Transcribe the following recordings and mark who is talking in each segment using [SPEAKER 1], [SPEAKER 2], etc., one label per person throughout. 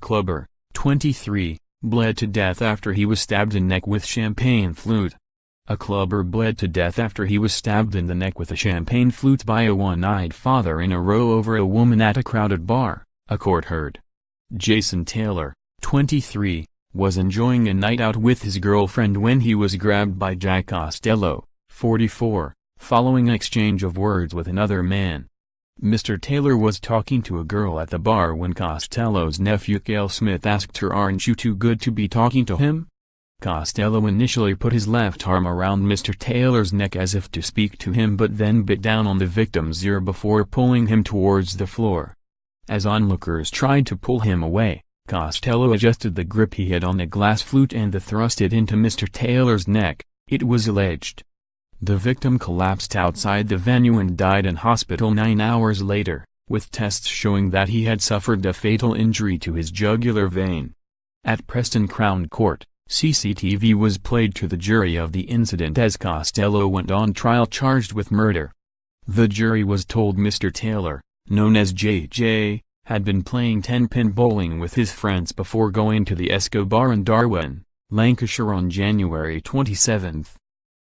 [SPEAKER 1] clubber, 23, bled to death after he was stabbed in the neck with champagne flute. A clubber bled to death after he was stabbed in the neck with a champagne flute by a one-eyed father in a row over a woman at a crowded bar, a court heard. Jason Taylor, 23, was enjoying a night out with his girlfriend when he was grabbed by Jack Costello, 44, following an exchange of words with another man. Mr. Taylor was talking to a girl at the bar when Costello's nephew Cale Smith asked her, "Aren't you too good to be talking to him?" Costello initially put his left arm around Mr. Taylor's neck as if to speak to him, but then bit down on the victim's ear before pulling him towards the floor. As onlookers tried to pull him away, Costello adjusted the grip he had on the glass flute and thrust it into Mr. Taylor's neck, it was alleged. The victim collapsed outside the venue and died in hospital 9 hours later, with tests showing that he had suffered a fatal injury to his jugular vein. At Preston Crown Court, CCTV was played to the jury of the incident as Costello went on trial charged with murder. The jury was told Mr. Taylor, known as JJ, had been playing 10-pin bowling with his friends before going to the Escobar in Darwin, Lancashire on January 27.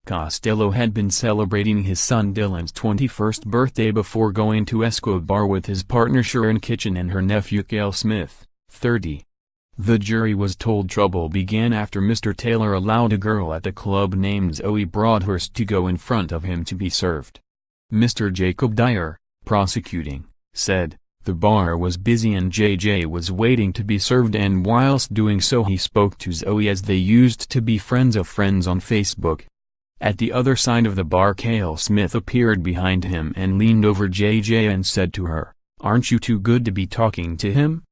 [SPEAKER 1] Costello had been celebrating his son Dylan's 21st birthday before going to Escobar with his partner Sharon Kitchen and her nephew Cale Smith, 30. The jury was told trouble began after Mr. Taylor allowed a girl at the club named Zoe Broadhurst to go in front of him to be served. Mr. Jacob Dyer, prosecuting, said, "The bar was busy and JJ was waiting to be served, and whilst doing so he spoke to Zoe as they used to be friends of friends on Facebook." At the other side of the bar, Cale Smith appeared behind him and leaned over JJ and said to her, "Aren't you too good to be talking to him?"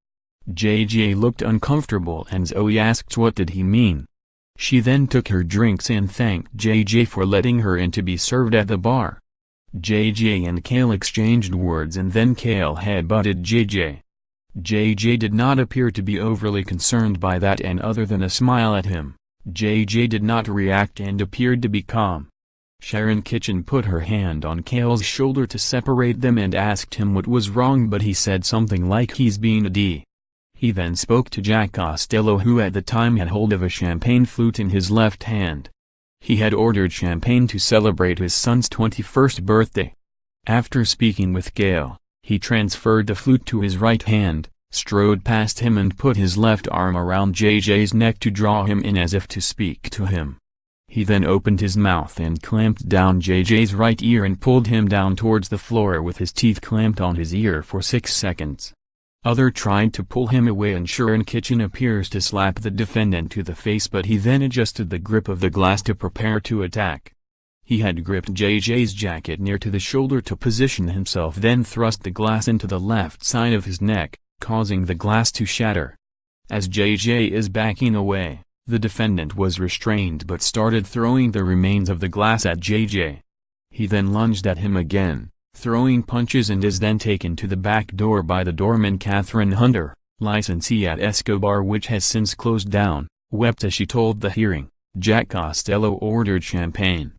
[SPEAKER 1] JJ looked uncomfortable and Zoe asked what did he mean. She then took her drinks and thanked JJ for letting her in to be served at the bar. JJ and Cale exchanged words and then Cale headbutted JJ. JJ did not appear to be overly concerned by that, and other than a smile at him, JJ did not react and appeared to be calm. Sharon Kitchen put her hand on Cale's shoulder to separate them and asked him what was wrong, but he said something like he's being a d. He then spoke to Jack Costello, who at the time had hold of a champagne flute in his left hand. He had ordered champagne to celebrate his son's 21st birthday. After speaking with Cale, he transferred the flute to his right hand, strode past him and put his left arm around JJ's neck to draw him in as if to speak to him. He then opened his mouth and clamped down JJ's right ear and pulled him down towards the floor with his teeth clamped on his ear for 6 seconds. Other tried to pull him away and Sharon Kitchen appears to slap the defendant to the face, but he then adjusted the grip of the glass to prepare to attack. He had gripped JJ's jacket near to the shoulder to position himself, then thrust the glass into the left side of his neck, causing the glass to shatter. As JJ is backing away, the defendant was restrained but started throwing the remains of the glass at JJ. He then lunged at him again, throwing punches, and is then taken to the back door by the doorman Catherine Hunter, licensee at Escobar, which has since closed down, wept as she told the hearing. Jack Costello ordered champagne.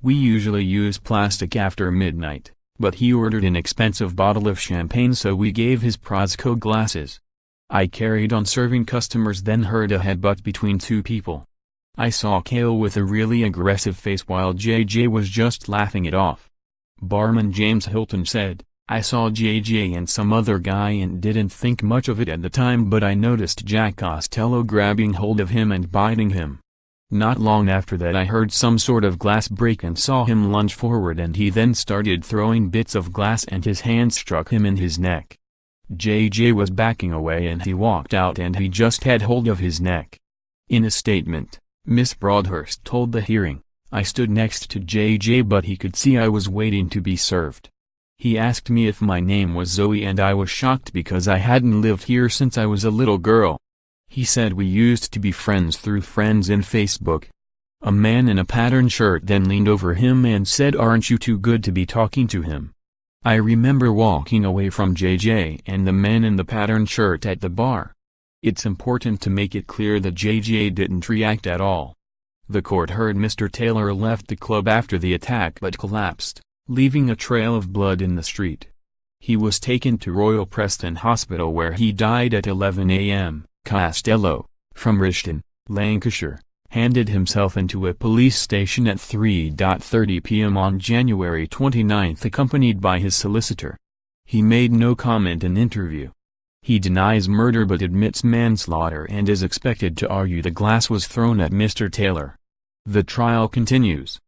[SPEAKER 1] "We usually use plastic after midnight, but he ordered an expensive bottle of champagne, so we gave his Prosecco glasses. I carried on serving customers, then heard a headbutt between two people. I saw Cale with a really aggressive face while JJ was just laughing it off." Barman James Hilton said, "I saw JJ and some other guy and didn't think much of it at the time, but I noticed Jack Costello grabbing hold of him and biting him. Not long after that I heard some sort of glass break and saw him lunge forward, and he then started throwing bits of glass and his hand struck him in his neck. JJ was backing away and he walked out and he just had hold of his neck." In a statement, Miss Broadhurst told the hearing, "I stood next to JJ but he could see I was waiting to be served. He asked me if my name was Zoe and I was shocked because I hadn't lived here since I was a little girl. He said we used to be friends through friends in Facebook." A man in a patterned shirt then leaned over him and said, "Aren't you too good to be talking to him?" I remember walking away from JJ and the man in the patterned shirt at the bar. It's important to make it clear that JJ didn't react at all. The court heard Mr. Taylor left the club after the attack but collapsed, leaving a trail of blood in the street. He was taken to Royal Preston Hospital where he died at 11 a.m. Costello, from Rishton, Lancashire, handed himself into a police station at 3:30 p.m. on January 29 accompanied by his solicitor. He made no comment in interview. He denies murder but admits manslaughter and is expected to argue the glass was thrown at Mr. Taylor. The trial continues.